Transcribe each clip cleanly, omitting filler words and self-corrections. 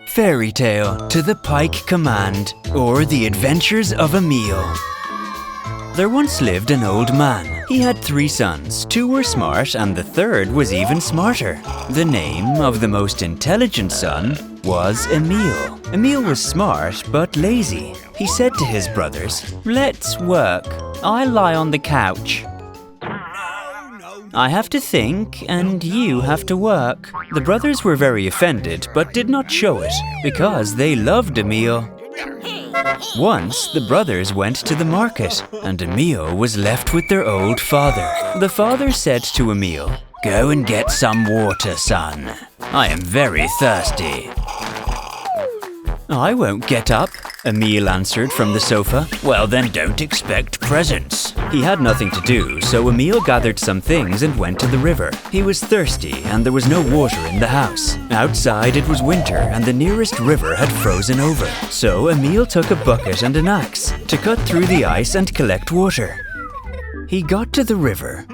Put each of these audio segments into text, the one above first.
FairyTale to the Pike Command, or The Adventures of Emil. There once lived an old man. He had 3 sons. 2 were smart and the third was even smarter. The name of the most intelligent son was Emil. Emil was smart but lazy. He said to his brothers, "Let's work. I lie on the couch. I have to think and you have to work." The brothers were very offended but did not show it because they loved Emil. Once, the brothers went to the market and Emil was left with their old father. The father said to Emil, "Go and get some water, son. I am very thirsty." "I won't get up," Emil answered from the sofa. "Well then don't expect presents." He had nothing to do, so Emil gathered some things and went to the river. He was thirsty and there was no water in the house. Outside it was winter and the nearest river had frozen over. So Emil took a bucket and an axe to cut through the ice and collect water. He got to the river,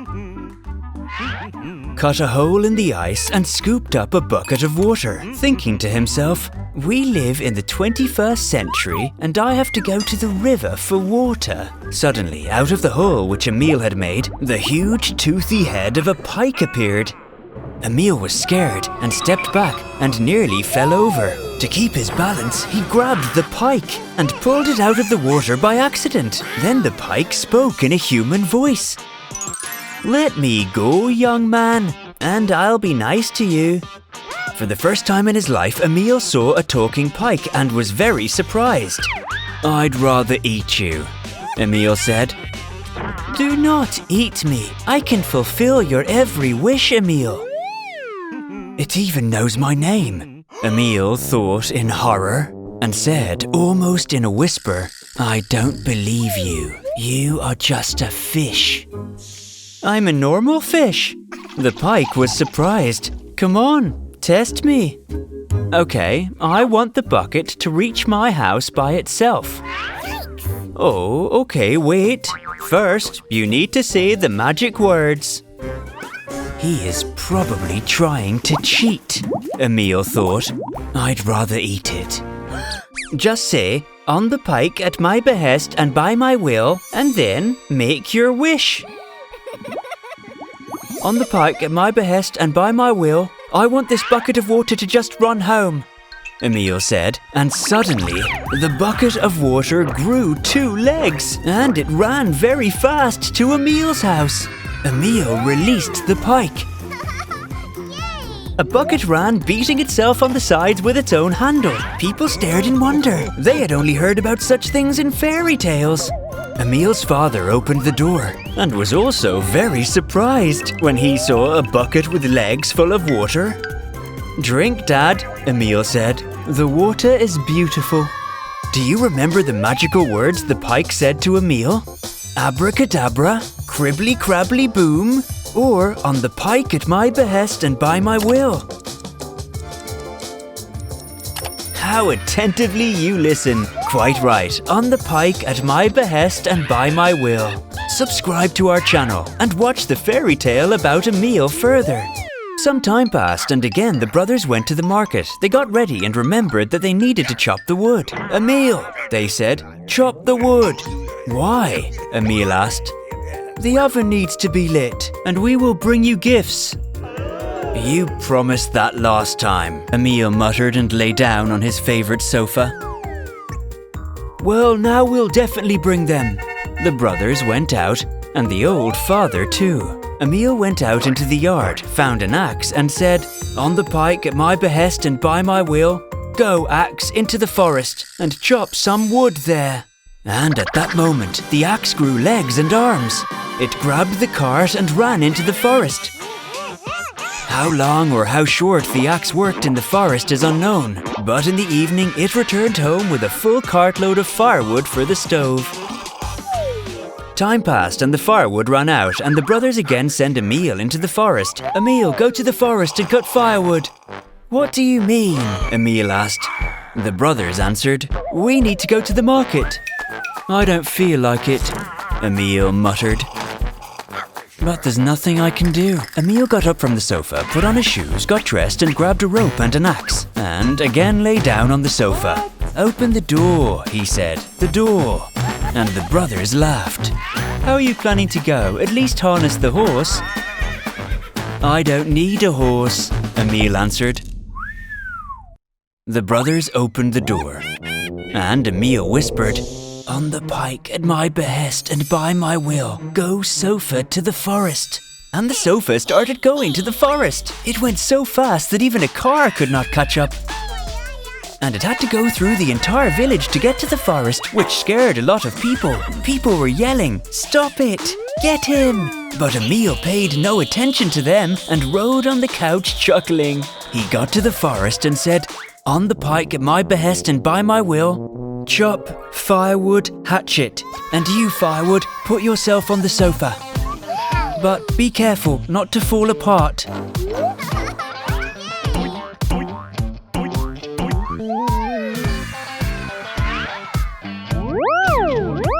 cut a hole in the ice and scooped up a bucket of water, thinking to himself, "We live in the 21st century and I have to go to the river for water." Suddenly, out of the hole which Emil had made, the huge toothy head of a pike appeared. Emil was scared and stepped back and nearly fell over. To keep his balance, he grabbed the pike and pulled it out of the water by accident. Then the pike spoke in a human voice. "Let me go, young man, and I'll be nice to you." For the first time in his life, Emil saw a talking pike and was very surprised. "I'd rather eat you," Emil said. "Do not eat me. I can fulfill your every wish, Emil." "It even knows my name," Emil thought in horror and said, almost in a whisper, "I don't believe you. You are just a fish." "I'm a normal fish." The pike was surprised. "Come on, test me." "Okay, I want the bucket to reach my house by itself." "Oh, okay, wait. First, you need to say the magic words." He is probably trying to cheat, Emil thought. "I'd rather eat it." "Just say, 'On the pike at my behest and by my will,' and then make your wish." "On the pike at my behest and by my will, I want this bucket of water to just run home," Emil said, and suddenly the bucket of water grew 2 legs and it ran very fast to Emil's house. Emil released the pike. A bucket ran, beating itself on the sides with its own handle. People stared in wonder. They had only heard about such things in fairy tales. Emil's father opened the door and was also very surprised when he saw a bucket with legs full of water. "Drink, Dad," Emil said. "The water is beautiful." Do you remember the magical words the pike said to Emil? Abracadabra, cribbly crabbly boom, or on the pike at my behest and by my will. How attentively you listen. Quite right, on the pike at my behest and by my will. Subscribe to our channel and watch the fairy tale about Emil further. Some time passed and again the brothers went to the market. They got ready and remembered that they needed to chop the wood. "Emil," they said, "chop the wood." "Why?" Emil asked. "The oven needs to be lit and we will bring you gifts." "You promised that last time," Emil muttered and lay down on his favorite sofa. "Well, now we'll definitely bring them." The brothers went out and the old father too. Emil went out into the yard, found an axe and said, "On the pike at my behest and by my will, go axe into the forest and chop some wood there." And at that moment, the axe grew legs and arms. It grabbed the cart and ran into the forest. How long or how short the axe worked in the forest is unknown, but in the evening it returned home with a full cartload of firewood for the stove. Time passed and the firewood ran out and the brothers again sent Emil into the forest. "Emil, go to the forest and cut firewood." "What do you mean?" Emil asked. The brothers answered, "We need to go to the market." "I don't feel like it," Emil muttered. But there's nothing I can do. Emil got up from the sofa, put on his shoes, got dressed and grabbed a rope and an axe. And again lay down on the sofa. "Open the door," he said. "The door." And the brothers laughed. "How are you planning to go? At least harness the horse." "I don't need a horse," Emil answered. The brothers opened the door. And Emil whispered, "On the pike, at my behest and by my will, go sofa to the forest." And the sofa started going to the forest. It went so fast that even a car could not catch up. And it had to go through the entire village to get to the forest, which scared a lot of people. People were yelling, "Stop it! Get him!" But Emil paid no attention to them and rode on the couch chuckling. He got to the forest and said, "On the pike at my behest and by my will, chop, firewood, hatchet, and you, firewood, put yourself on the sofa. But be careful not to fall apart."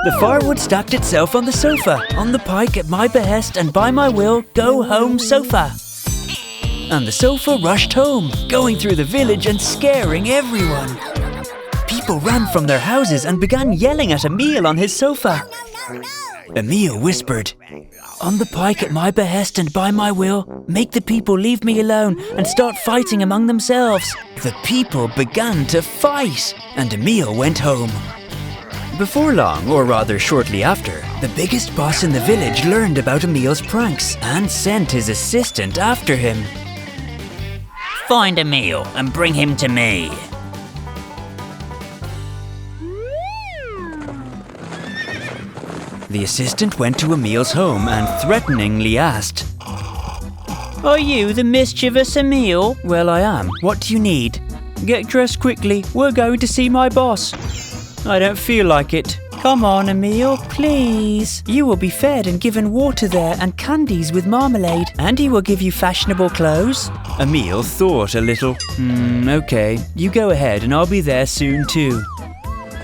The firewood stacked itself on the sofa. "On the pike at my behest and by my will, go home sofa." And the sofa rushed home, going through the village and scaring everyone. People ran from their houses and began yelling at Emil on his sofa. Emil whispered, "On the pike at my behest and by my will, make the people leave me alone and start fighting among themselves." The people began to fight, and Emil went home. Before long, or rather shortly after, the biggest boss in the village learned about Emil's pranks and sent his assistant after him. "Find Emil and bring him to me." The assistant went to Emil's home and threateningly asked, "Are you the mischievous Emil?" "Well, I am. What do you need?" "Get dressed quickly. We're going to see my boss." "I don't feel like it." "Come on, Emil, please. You will be fed and given water there and candies with marmalade, and he will give you fashionable clothes." Emil thought a little. Okay, you go ahead and I'll be there soon too."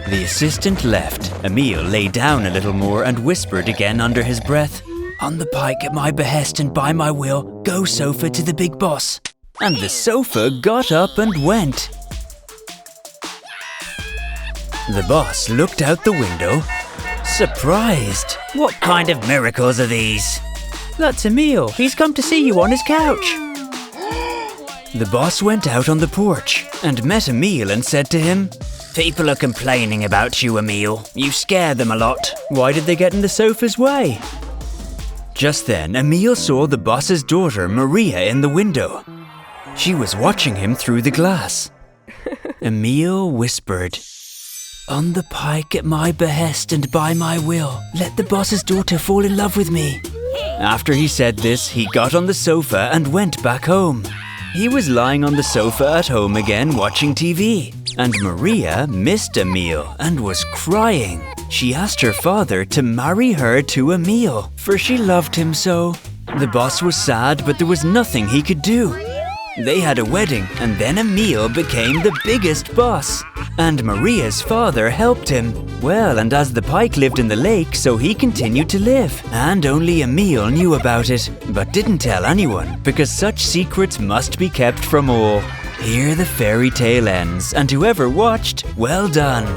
The assistant left. Emil lay down a little more and whispered again under his breath, "On the pike at my behest and by my will, go sofa to the big boss." And the sofa got up and went. The boss looked out the window, surprised. "What kind of miracles are these?" "That's Emil. He's come to see you on his couch." The boss went out on the porch and met Emil and said to him, "People are complaining about you, Emil. You scare them a lot." "Why did they get in the sofa's way?" Just then, Emil saw the boss's daughter, Maria, in the window. She was watching him through the glass. Emil whispered, "On the pike at my behest and by my will, let the boss's daughter fall in love with me." After he said this, he got on the sofa and went back home. He was lying on the sofa at home again watching TV, and Maria missed Emil and was crying. She asked her father to marry her to Emil, for she loved him so. The boss was sad, but there was nothing he could do. They had a wedding, and then Emil became the biggest boss. And Maria's father helped him. Well, and as the pike lived in the lake, so he continued to live. And only Emil knew about it, but didn't tell anyone, because such secrets must be kept from all. Here the fairy tale ends, and whoever watched, well done.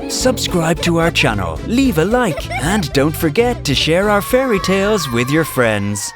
Subscribe to our channel, leave a like, and don't forget to share our fairy tales with your friends.